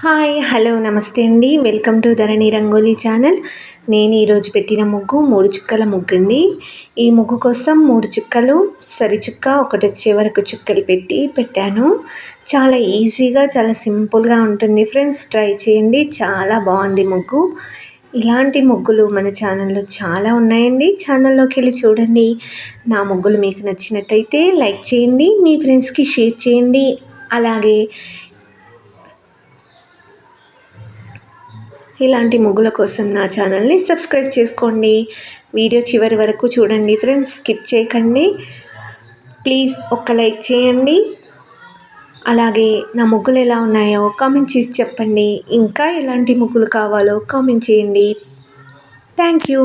Hi hello నమస్తే అండి. Welcome to Dharani rangoli channel. నేను ఈరోజు పెట్టిన ముగ్గు 3 చుక్కల ముగ్గు అండి. ఈ ముగ్గు కోసం 3 చుక్కలు సరి చుక్క ఒకటి వచ్చే వరకు చుక్కలు పెట్టాను. చాలా ఈజీగా చాలా సింపుల్గా ఉంటుంది ఫ్రెండ్స్, ట్రై చేయండి. చాలా బాగుంది ముగ్గు. ఇలాంటి ముగ్గులు మన ఛానల్లో చాలా ఉన్నాయండి. ఛానల్లోకి వెళ్ళి చూడండి. నా ముగ్గులు మీకు నచ్చినట్టయితే లైక్ చేయండి, మీ ఫ్రెండ్స్కి షేర్ చేయండి. అలాగే ఇలాంటి ముగ్గుల కోసం నా ఛానల్ని సబ్స్క్రైబ్ చేసుకోండి. వీడియో చివరి వరకు చూడండి ఫ్రెండ్స్, స్కిప్ చేయకండి. ప్లీజ్ ఒక్క లైక్ చేయండి. అలాగే నా ముగ్గులు ఎలా ఉన్నాయో కామెంట్ చేసి చెప్పండి. ఇంకా ఎలాంటి ముగ్గులు కావాలో కామెంట్ చేయండి. Thank you.